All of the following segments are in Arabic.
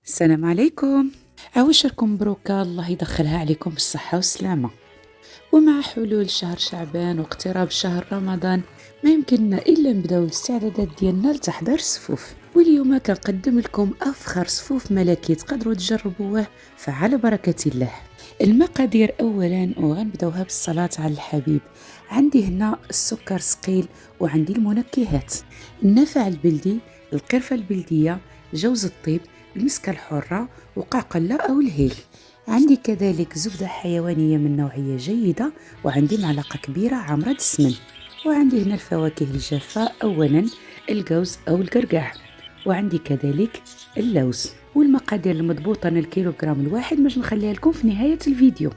السلام عليكم. عواشركم مبروكة، الله يدخلها عليكم بالصحة والسلامة. ومع حلول شهر شعبان واقتراب شهر رمضان ما يمكننا إلا نبداو الاستعدادات ديالنا لتحضير الصفوف، واليوم كنقدم لكم أفخر صفوف ملكي تقدروا تجربوه فعلى بركة الله. المقادير أولا وغنبداوها بالصلاة على الحبيب. عندي هنا السكر ثقيل وعندي المنكهات، النفع البلدي، القرفة البلدية، جوز الطيب، المسكة الحرة، وقعقلة أو الهيل. عندي كذلك زبدة حيوانية من نوعية جيدة، وعندي معلقة كبيرة عمرة السمن. وعندي هنا الفواكه الجافة، أولا الجوز أو القرقاع، وعندي كذلك اللوز. والمقادير المضبوطة للكيلوغرام الواحد باش نخليها لكم في نهاية الفيديو.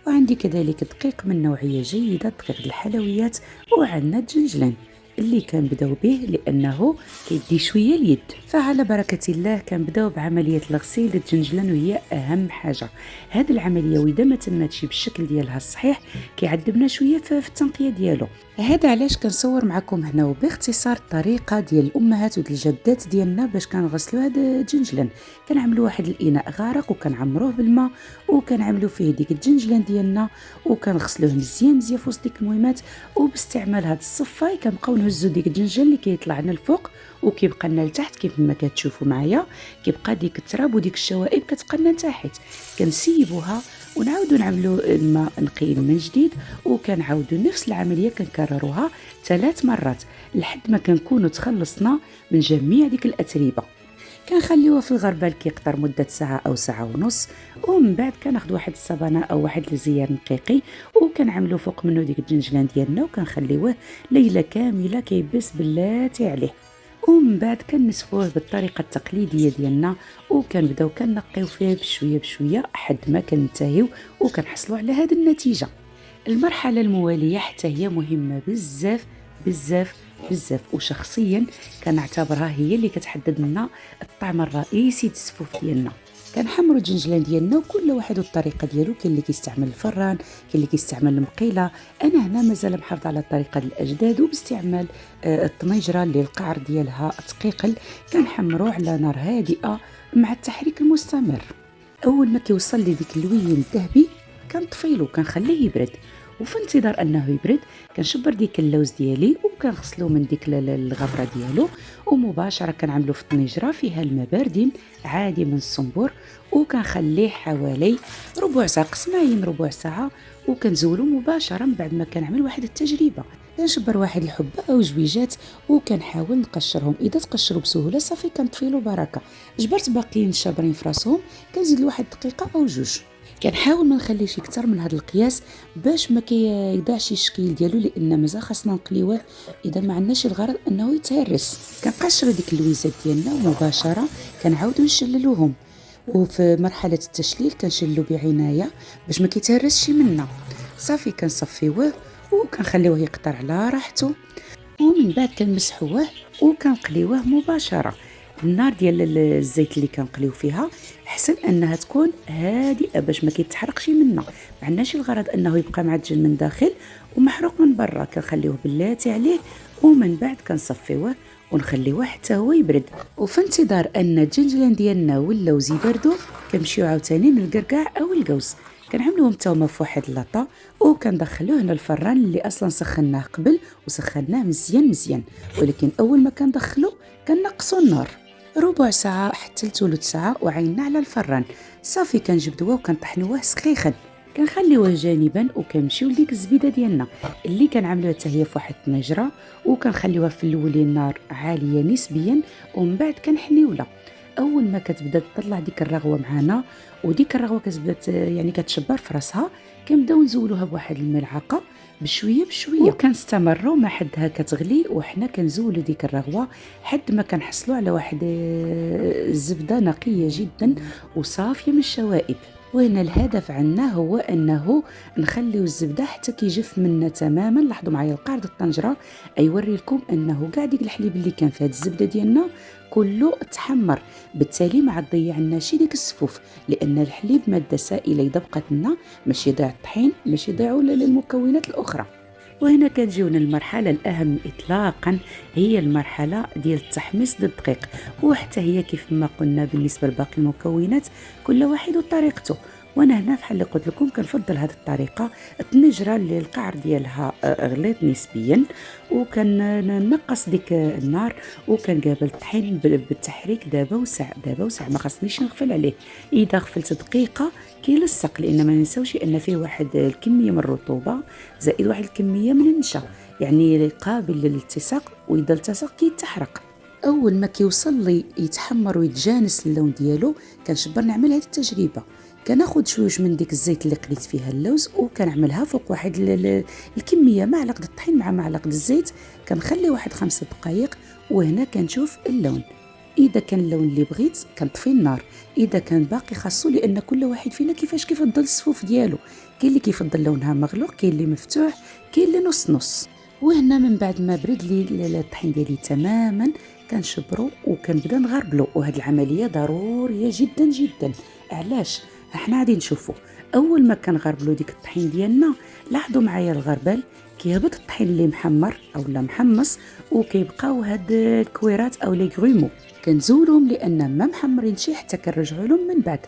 وعندي كذلك دقيق من نوعية جيدة، دقيق الحلويات، وعندنا الجنجلان اللي كنبداو به لانه كيدي شويه اليد. فعلى بركه الله كنبداو بعمليه الغسيل للجنجلان، وهي اهم حاجه. هذه العمليه واذا ما تماتش بالشكل ديالها الصحيح كيعذبنا شويه في التنقيه ديالو. هذا علاش كنصور معكم هنا وباختصار الطريقه ديال الامهات والجدات ديالنا باش كنغسلوا هذا الجنجلان. كنعملوا واحد الاناء غارق وكنعمروه بالماء وكنعملوا فيه ديك الجنجلان ديالنا وكنغسلوه مزيان مزيان في وسط ديك المهمات. وباستعمال هذا الصفاي كنبقاو نهزوا ديك الجنجل اللي كيطلع لنا الفوق وكيبقى لنا لتحت كيف ما كتشوفوا معايا، كيبقى ديك التراب وديك الشوائب كتبقى لنا تحت. كنسيبوها ونعاودوا نعملوا الماء نقي من جديد، وكنعاودوا نفس العمليه كنكرروها 3 مرات لحد ما كنكونوا تخلصنا من جميع ديك الاتربه. كنخليوها في الغربال كيقطر مده ساعه او ساعه ونص، ومن بعد كناخذ واحد الصابانه او واحد الزيار نقيقي وكنعملوا فوق منه ديك الجنجلان ديالنا وكنخليوه ليله كامله كيبس بلاتي عليه. ومن بعد كنسفوه بالطريقه التقليديه ديالنا وكنبداو كنقيو فيه بشويه بشويه حد ما كننتهيو وكنحصلوا على هذه النتيجه. المرحله المواليه حتى هي مهمه بزاف بزاف بزاف، وشخصيا كنعتبرها هي اللي كتحدد لنا الطعم الرئيسي للصفوف ديالنا. كنحمروا الجنجلان ديالنا وكل واحد والطريقه ديالو، كاين اللي كيستعمل الفران، كاين اللي كيستعمل المقيله. انا هنا مازال محافظه على الطريقه ديال الاجداد وباستعمال الطنيجره اللي القعر ديالها ثقيل. كنحمروا على نار هادئه مع التحريك المستمر. اول ما كيوصل لي ديك اللوين الذهبي كنطفيلو كنخليه يبرد، وفي انتظار انه يبرد كنشبر ديك اللوز ديالي وكنغسلو من ديك الغبره ديالو، ومباشره كنعملو في الطنجره فيها الماء باردين عادي من الصنبور، وكنخليه حوالي ربع ساعه قسماين ربع ساعه، وكنزولو مباشره من بعد ما كنعمل واحد التجربه. كنشبر واحد الحبه او جويجات وكنحاول نقشرهم، اذا تقشروا بسهوله صافي كنطفيلو بركه. جبرت باقيين شابرين في راسهم كنزيد لواحد دقيقه او جوج. كنحاول ما نخليش اكثر من هذا القياس باش ما كيضيعش الشكل ديالو، لان مازال خاصنا نقليوه اذا ما عندناش الغرض انه يتهرس. كنقشروا ديك اللويزات ديالنا ومباشره كنعاودوا نشللوهم، وفي مرحله التشليل كنشلو بعنايه باش ما كيتهرسش منا. صافي كنصفيوه وكنخليوه يقطر على راحته، ومن بعد كنمسحوه وكنقليوه مباشره. النار ديال الزيت اللي كنقليو فيها حسن انها تكون هادئه باش ما كيتحرقش منا، ما عندناش الغرض انه يبقى معجن من داخل ومحروق من برا. كنخليوه بلاتي عليه ومن بعد كنصفيوه ونخليوه حتى هو يبرد. وفي انتظار ان الجنجلان ديالنا واللوز يبردوا كنمشيو عاوتاني للقرقاع او الجوز. كنعملوهم تاهما في واحد اللاطه وكندخلوه للفران اللي اصلا سخناه قبل وسخناه مزيان مزيان، ولكن اول ما كندخلو كنقصوا النار ربع ساعه حتى لثلث ساعه وعيننا على الفران. صافي كنجبدوه وكنطحنوه سخيخا، كنخليوه جانبا وكنمشيو لديك الزبيده ديالنا اللي كنعملوها حتى هي في واحد الطنجره وكنخليوها في الاول النار عاليه نسبيا، ومن بعد كنحنيولها. اول ما كتبدا تطلع ديك الرغوه معانا وديك الرغوه كتبدا يعني كتشبر في راسها، كنبداو نزولوها بواحد الملعقه بشويه بشويه وكنستمروا ما حدها كتغلي وحنا كنزولوا ديك الرغوه حد ما كنحصلوا على واحد الزبده نقيه جدا وصافيه من الشوائب. وهنا الهدف عنا هو انه نخليو الزبده حتى كيجف منا تماما. لاحظوا معايا القاع ديال الطنجره يوري لكم انه كاع ديك الحليب اللي كان في هذه الزبده ديالنا كله تحمر، بالتالي ما عاد ضيعنا شي ديك الصفوف، لان الحليب ماده سائله اذا بقات لنا ماشي يضيع الطحين ماشي يضيعوا المكونات الاخرى. وهنا كنجيونا المرحله الاهم اطلاقا، هي المرحله ديال التحميص للدقيق. وحتى هي كيف ما قلنا بالنسبه لباقي المكونات كل واحد وطريقته. وانا هنا بحال اللي قلت لكم كنفضل هذه الطريقه، الطنجره اللي القعر ديالها غليظ نسبيا، وكنقص ديك النار وكنقابل الطحين بالتحريك دابا وسع دابا وسع، ما خصنيش نغفل عليه. اذا غفلت دقيقه كيلصق، لان ما ننساوش ان فيه واحد الكميه من الرطوبه زائد واحد الكميه من النشا، يعني قابل للالتصاق، واذا التصق كيتحرق. اول ما كيوصل لي يتحمر ويتجانس اللون ديالو كنشبر نعمل هذه التجربه. كناخذ شويش من ديك الزيت اللي قليت فيها اللوز وكنعملها فوق واحد الكميه، معلقه الطحين مع معلقه الزيت، كنخلي واحد 5 دقائق. وهنا كنشوف اللون، اذا كان اللون اللي بغيت كنطفي النار، اذا كان باقي خاصو، لان كل واحد فينا كيفاش كيفضل الصفوف ديالو. كاين اللي كيفضل لونها مغلوق، كاين اللي مفتوح، كاين اللي نص نص. وهنا من بعد ما برد لي الطحين ديالي تماما كنشبرو وكنبدا نغربلو. وهاد العمليه ضروريه جدا جدا. علاش؟ احنا غادي نشوفوا. اول ما كنغربلو ديك الطحين ديالنا، لاحظوا معايا الغربال كيهبط الطحين اللي محمر او لا محمص، وكيبقاو هاد الكويرات او لي غرومو كنزولهم، لان ما محمرين شي حتى كنرجعوا لهم من بعد.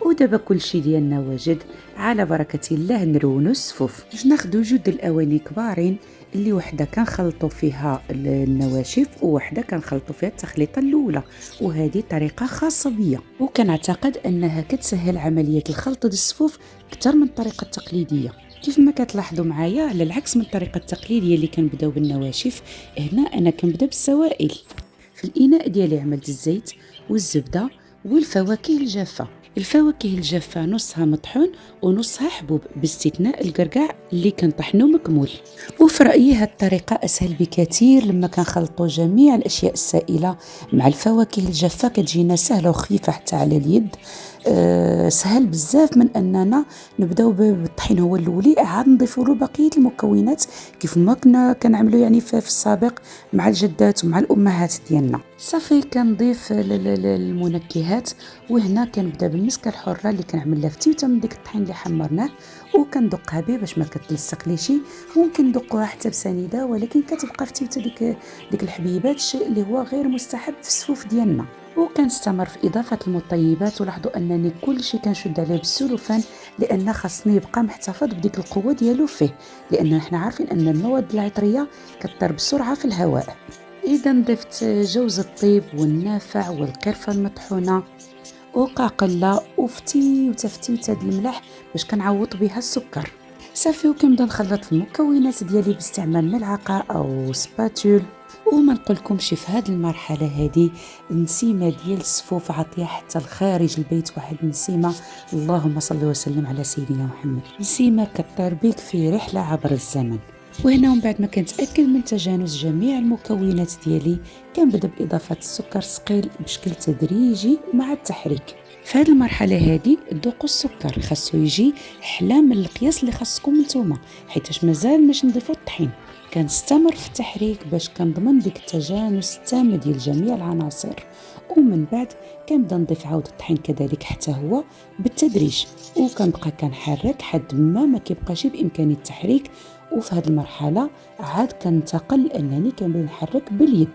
ودابا كلشي ديالنا واجد، على بركه الله نرونو الصفوف. باش ناخذوا جوج الاواني كبارين، اللي وحده كنخلطوا فيها النواشف ووحده كنخلطوا فيها التخليطه الاولى، وهذه طريقه خاصه بيا وكنعتقد انها كتسهل عمليه الخلط ديال الصفوف اكثر من الطريقه التقليديه. كيف ما كتلاحظوا معايا، على العكس من الطريقه التقليديه اللي كنبداو بالنواشف، هنا انا كنبدا بالسوائل. في الاناء ديالي عملت الزيت والزبده والفواكه الجافه. الفواكه الجافه نصها مطحون ونصها حبوب، باستثناء القرقاع اللي كنطحنو مكمول. وفي رايي هاد الطريقه اسهل بكثير لما كنخلطوا جميع الاشياء السائله مع الفواكه الجافه، كتجينا سهله وخفيفه حتى على اليد. سهل بزاف من اننا نبداو بالطحين هو الاولي، عاد نضيفوا له بقيه المكونات كيف ما كنا كنعملوا يعني في السابق مع الجدات ومع الامهات ديالنا. صافي كنضيف المنكهات، وهنا كنبدا بالمسكه الحره اللي كنعمل لها فتيوته من ديك الطحين اللي حمرناه، وكندقها به باش ما كتلصق لي شي. ممكن ندقوها حتى بسنيده، ولكن كتبقى فتيوته ديك الحبيبات، الشيء اللي هو غير مستحب في الصفوف ديالنا. وكنستمر في اضافه المطيبات، ولاحظوا انني كل شيء كنشد عليه بالسلوفان، لان خاصني يبقى محتفظ بديك القوه ديالو فيه، لان احنا عارفين ان المواد العطريه كتطير بسرعه في الهواء. اذا ضفت جوز الطيب والنافع والقرفه المطحونه وقاقله وفتيوته الملح باش كنعوض بها السكر. صافي وكنبدا نخلط في المكونات ديالي باستعمال ملعقه او سباتول. وما نقولكمش في هذه المرحله هذه النسيمه ديال الصفوف عطيه حتى الخارج البيت، واحد النسيمه اللهم صل وسلم على سيدنا محمد، نسيمه كطير بك في رحله عبر الزمن. وهنا من بعد ما كنتاكد من تجانس جميع المكونات ديالي، كنبدا باضافه السكر الثقيل بشكل تدريجي مع التحريك. في هذه المرحله هذه ذوقوا السكر خاصو يجي حلا من القياس اللي خاصكم نتوما، حيتاش مازال باش نضيفوا الطحين. كنستمر في التحريك باش كنضمن ديك التجانس التام ديال جميع العناصر، ومن بعد كنبدا نضيف عاود الطحين كذلك حتى هو بالتدريج، وكنبقى كنحرك حد ما كيبقاش بامكاني التحريك. وفي هذه المرحله عاد كنتقل انني كنبدا نحرك باليد.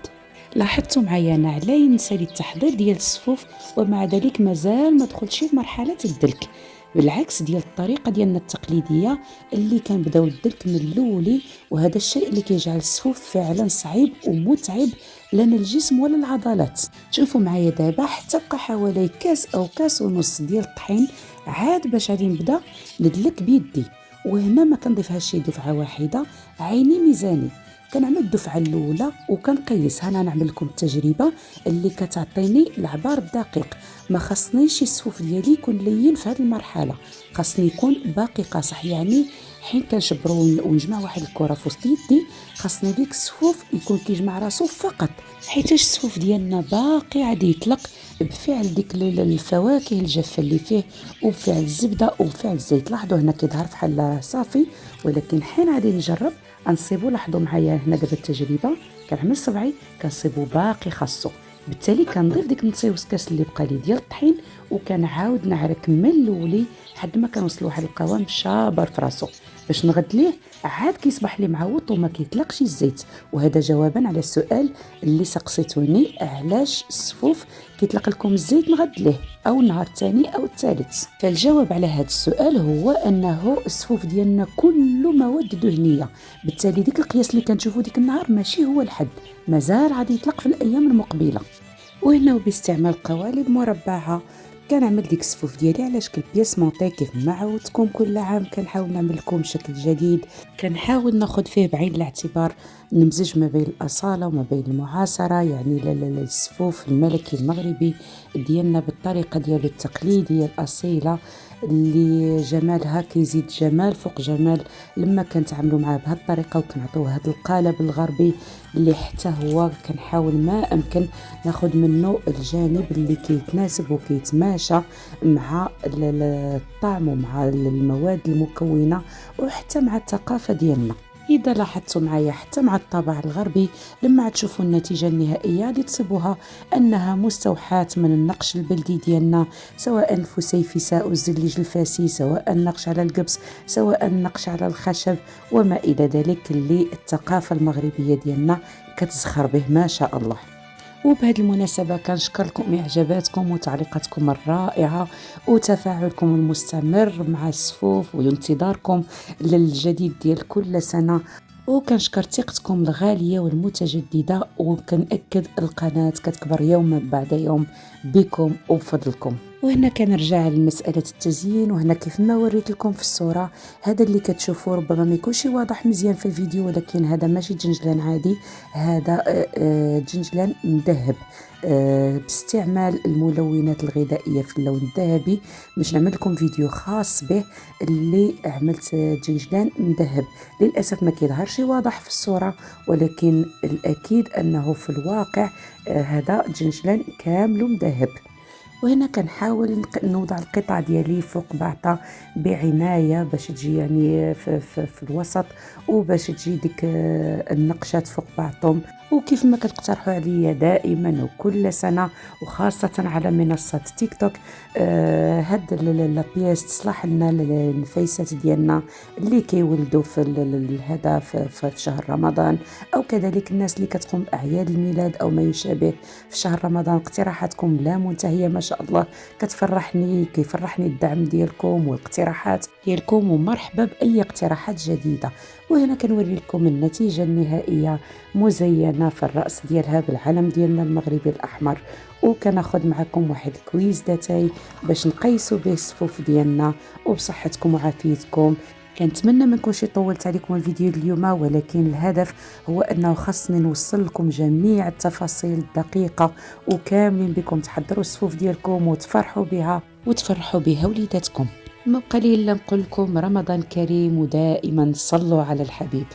لاحظتوا معايا انا علاي نسالي التحضير ديال الصفوف ومع ذلك مازال ما دخلتش في مرحله الدلك، بالعكس ديال الطريقه ديالنا التقليديه اللي كنبداو الدلك من الاولي. وهذا الشيء اللي كيجعل الصفوف فعلا صعيب ومتعب لا للجسم ولا العضلات. شوفوا معايا دابا حتى بقى حوالي كاس او كاس ونص ديال الطحين، عاد باش غادي نبدا ندلك بيدي. وهنا ما كنضيفهاش شي دفعه واحده، عيني ميزاني، كنعمل الدفعه الاولى وكنقيس. انا نعمل لكم التجربه اللي كتعطيني العبار الدقيق. ما خصنيش الصفوف ديالي يكون لين في هذه المرحله، خصني يكون باقي قاصح، يعني حين كنشبرو ونجمع واحد الكره في وسط يدي خصني ديك الصفوف يكون كيجمع راسو فقط، حيتاش الصفوف ديالنا باقي عادي يطلق بفعل ديك الفواكه الجافه اللي فيه وبفعل الزبده وبفعل الزيت. لاحظوا هنا كيظهر بحال صافي، ولكن حين غادي نجرب انصيبو. لاحظوا معايا هنا دابا التجربه، كنعمل صبعي كنصيبو باقي خاصو، بالتالي كنضيف ديك نصيوص كاس اللي بقى لي ديال الطحين وكنعاود نعرك من الاولي لحد ما كنوصل لواحد القوام شابر في راسو. باش نغدليه عاد كيصبح لي معوط وما كيطلقش الزيت. وهذا جوابا على السؤال اللي سقسيتوني علاش الصفوف كيطلق لكم الزيت نغدليه او النهار الثاني او الثالث. فالجواب على هذا السؤال هو انه الصفوف ديالنا كله مواد دهنيه، بالتالي ديك القياس اللي كنشوفوا ديك النهار ماشي هو الحد، مازال غادي يطلق في الايام المقبله. وهنا وباستعمال قوالب مربعه كنعمل ديك الصفوف ديالي على شكل بياس مونطي كيف ما عودتكم كل عام. كنحاول نعمل لكم شكل جديد، كنحاول ناخذ فيه بعين الاعتبار نمزج ما بين الاصاله وما بين المعاصره، يعني الصفوف الملكي المغربي ديالنا بالطريقه ديالو التقليديه الاصيله اللي جمالها كيزيد جمال فوق جمال لما كنتعاملوا معاه بهذه الطريقه وكنعطيوه هذا القالب الغربي اللي حتى هو كنحاول ما امكن ناخذ منه الجانب اللي كيتناسب وكيتماشى مع الطعم ومع المواد المكونه وحتى مع الثقافه ديالنا. إذا لاحظتوا معايا حتى مع الطابع الغربي لما تشوفوا النتيجة النهائية اللي تصيبوها أنها مستوحاة من النقش البلدي ديالنا، سواء الفسيفساء أو الزليج الفاسي، سواء النقش على القبس، سواء النقش على الخشب وما إلى ذلك اللي الثقافة المغربية ديالنا كتزخر به ما شاء الله. وبهذه المناسبة كنشكركم إعجاباتكم وتعليقاتكم الرائعة وتفاعلكم المستمر مع الصفوف وانتظاركم للجديد ديال كل سنة، وكنشكر ثقتكم الغالية والمتجددة، وكنأكد القناة كتكبر يوم بعد يوم بكم وبفضلكم. وهنا كنرجع لمسألة التزيين، وهنا كيف ما وريت لكم في الصورة هذا اللي كتشوفوا ربما ما يكونش واضح مزيان في الفيديو، ولكن هذا ماشي جنجلان عادي، هذا جنجلان مذهب باستعمال الملونات الغذائية في اللون الذهبي. باش نعمل لكم فيديو خاص به اللي عملت جنجلان مذهب. للأسف ما كيظهرش واضح في الصورة، ولكن الأكيد أنه في الواقع هذا جنجلان كامل مذهب. وهنا كنحاول نوضع القطع ديالي فوق بعضها بعناية باش تجي يعني في الوسط، وباش تجي ديك النقشات فوق بعضهم. وكيف ما كتقترحوا عليا دائما وكل سنة وخاصة على منصة تيك توك، هاد لابياس تصلح لنا النفيسات ديالنا اللي كيولدوا في هذا في شهر رمضان، او كذلك الناس اللي كتقوم باعياد الميلاد او ما يشابه في شهر رمضان. اقتراحاتكم لا منتهية ما شاء الله، كيفرحني الدعم ديالكم والاقتراحات ديالكم، ومرحبا باي اقتراحات جديدة. وهنا كنوري لكم النتيجة النهائية مزينة في الرأس ديالها بالعلم ديالنا المغربي الأحمر. وكناخذ معكم واحد الكويز داتاي باش نقيسوا به الصفوف ديالنا وبصحتكم وعافيتكم. كنتمنى ما نكونش طولت عليكم الفيديو اليوم، ولكن الهدف هو انه خصني نوصل لكم جميع التفاصيل الدقيقة، وكاملين بكم تحضروا الصفوف ديالكم وتفرحوا بها وتفرحوا بها وليداتكم. ما بقى لي الا نقول لكم رمضان كريم، ودائما صلوا على الحبيب.